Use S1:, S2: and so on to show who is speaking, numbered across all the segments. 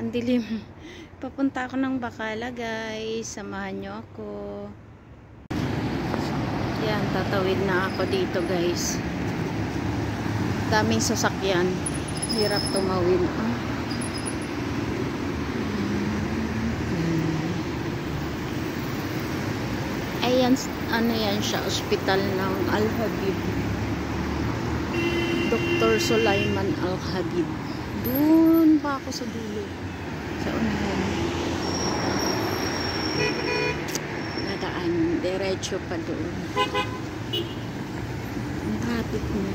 S1: Ang dilim. Papunta ako ng Bacala, guys. Samahan nyo ako. Yan, tatawid na ako dito, guys. Daming sasakyan. Hirap tumawid. Ayan, ano yan siya, ospital ng Al-Habib. Dr. Sulaiman Al-Habib. Doon pa ako sa dulo. Sa unahan. Nadaan. Diretso pa doon. Traffic na.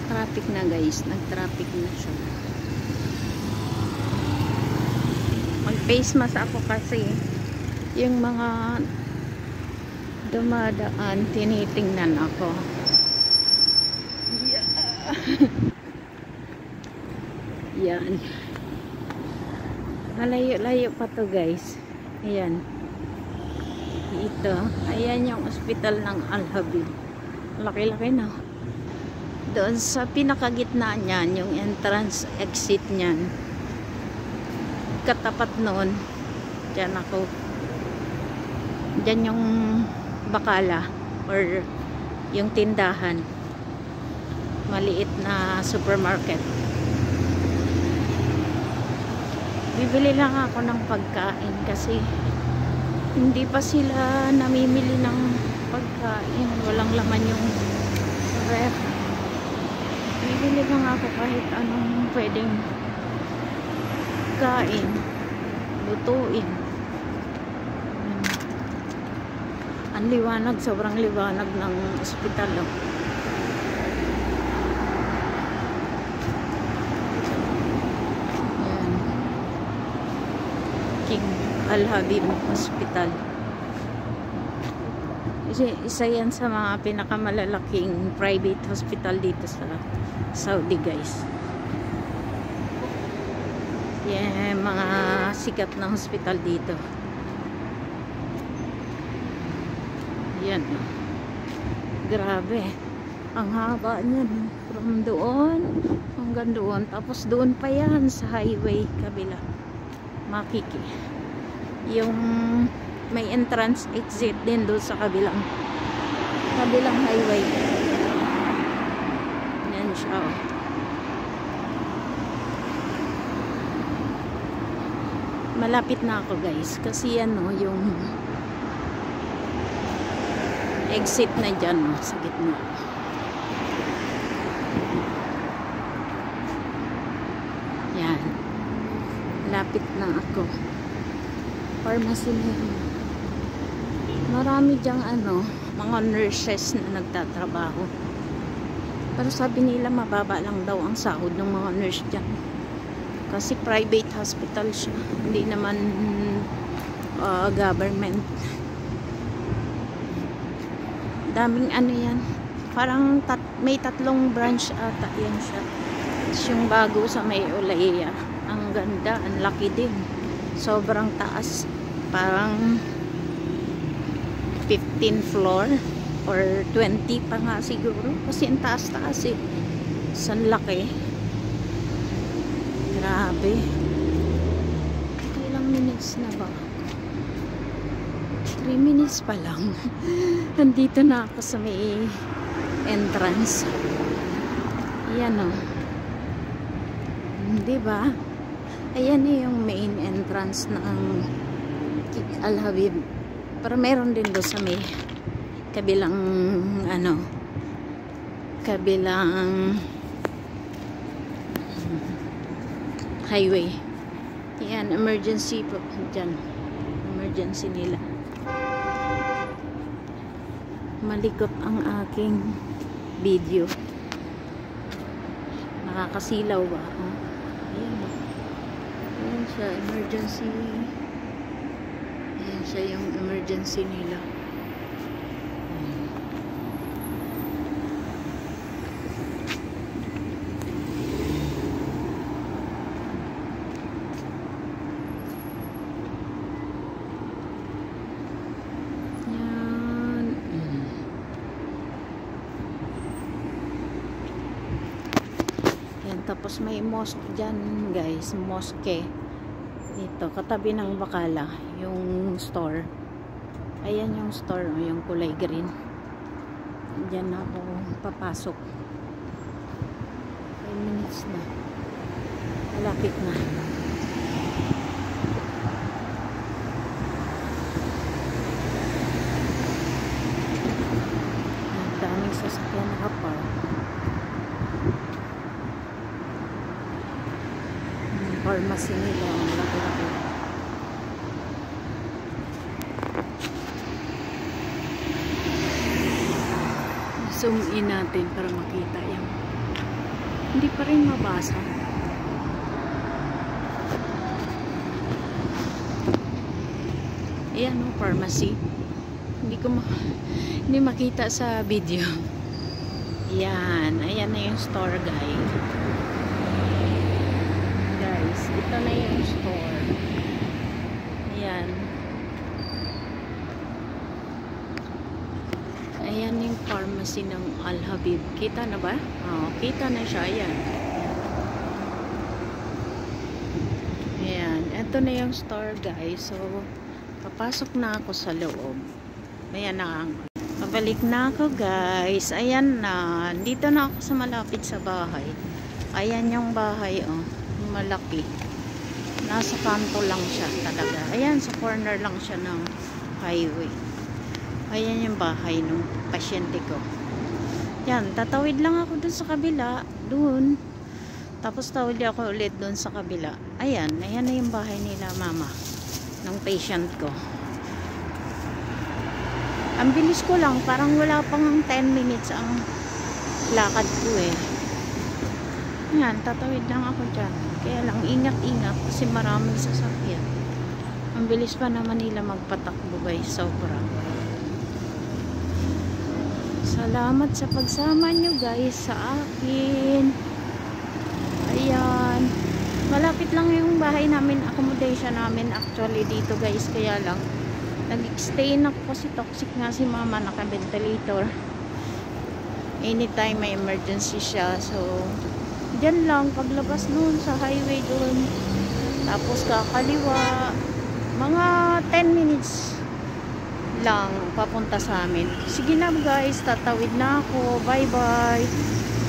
S1: Traffic na, guys. Nag-traffic na siya. Mag-face mask ako kasi yung mga dumadaan, tinitingnan ako. Yeah. Yan. Malayo-layo pa to, guys. Ayan. Ito. Ayan yung ospital ng Al-Habib. Laki-laki na. Doon sa pinakagitna niyan, yung entrance exit niyan. Katapat noon. Diyan ako. Diyan yung Bacala or yung tindahan. Maliit na supermarket. Bibili lang ako ng pagkain kasi hindi pa sila namimili ng pagkain. Walang laman yung ref. Bibili lang ako kahit anong pwedeng kain, lutuin. Ang liwanag, sobrang liwanag ng ospital. King Al-Habib Hospital. Isa yan sa mga pinakamalalaking private hospital dito sa Saudi, guys. Yan, mga sikat na hospital dito. Yan. Grabe. Ang haba niyan. From doon hanggang doon. Tapos doon pa yan sa highway kabila. Makiki. Yung may entrance exit din doon sa kabilang highway. Yan siya. Malapit na ako, guys. Kasi yan, no, yung exit na dyan, no, sa gitna. Yan. Lapit na ako. Pharmacy na yun. Marami dyang mga nurses na nagtatrabaho. Pero sabi nila mababa lang daw ang sahod ng mga nurse dyan. Kasi private hospital siya. Hindi naman government. Daming yan. Parang may 3 branch ata yan siya. Yung bago sa may Ulaya. Ang ganda, ang laki din. Sobrang taas. Parang 15 floor or 20 pa nga siguro. Kasi ang taas-taas eh. San laki. Grabe. Ilang minutes na ba? 3 minutes pa lang. Nandito na ako sa may entrance. Ayan o. Diba? Ayan yung main entrance ng Al-Habib. Pero meron din doon sa may kabilang kabilang highway. Ayan, emergency po dyan. Emergency nila. Malikot ang aking video. Nakakasilaw ba? Ayan. Ayan siya, emergency. Ayan siya yung emergency nila. Tapos may mosque dyan, guys. Mosque. Dito, katabi ng Bacala, yung store. Ayan yung store, yung kulay green. Diyan ako papasok. 5 minutes na. Malapit na. Ang daming sasakyan nakapark. Yung pharmacy nila, ang laki-laki. Zoom in natin para makita yung hindi pa rin mabasa. Ayan o, pharmacy. Hindi makita sa video. Ayan. Ayan na yung store, guys. Guys, ito na yung store. Ayan. Ayan yung pharmacy ng Al Habib. Kita na ba? Oo, kita na siya. Ayan. Ayan. Ito na yung store, guys. So, papasok na ako sa loob. Ayan na. Pabalik na ako, guys. Ayan na. Dito na ako sa malapit sa bahay. Ayan yung bahay, oh. Malaki. Nasa kanto lang siya talaga. Ayan, sa corner lang siya ng highway. Ayan yung bahay ng pasyente ko. Yan, tatawid lang ako dun sa kabila. Dun. Tapos tawid ako ulit dun sa kabila. Ayan, ayan na yung bahay nila mama. Ng patient ko. Ang bilis ko lang. Parang wala pang 10 minutes ang lakad ko eh. Yan, tatawid lang ako dyan. Kaya lang, ingat-ingat kasi maraming sasakyan. Ang bilis pa naman nila magpatakbo guys. Sobra. Salamat sa pagsama nyo guys sa akin. Ayan. Malapit lang yung bahay namin, accommodation namin actually dito guys. Kaya lang, nag-stay na kasi toxic nga si mama, naka-ventilator. Anytime may emergency siya. So, dyan lang, paglabas nun sa highway dun. Tapos kakaliwa. Mga 10 minutes lang papunta sa amin. Sige na guys, tatawid na ako. Bye bye.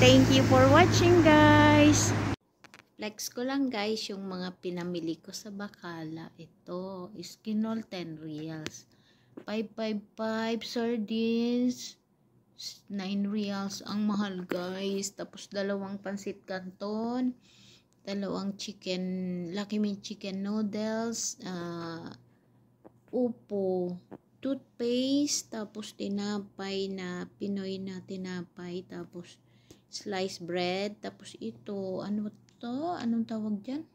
S1: Thank you for watching guys. Flex ko lang guys yung mga pinamili ko sa Bacala. Ito, Iskinol 10 reals. 555 sardines. 9 reals. Ang mahal guys. Tapos 2 pansit canton. 2 chicken, Lucky Me chicken noodles. Upo. Toothpaste, tapos tinapay na Pinoy na tinapay, tapos sliced bread, tapos ito, ano to? Anong tawag dyan?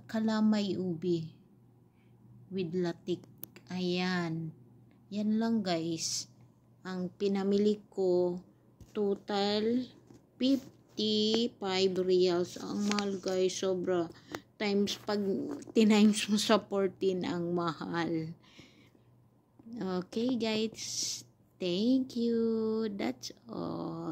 S1: Kalamay ubi with latik. Ayan. Yan lang guys. Ang pinamili ko, total 55 reals. Ang mahal guys, sobra. Times pag tinimes mo sa 14 ang mahal. Okay guys, thank you, that's all.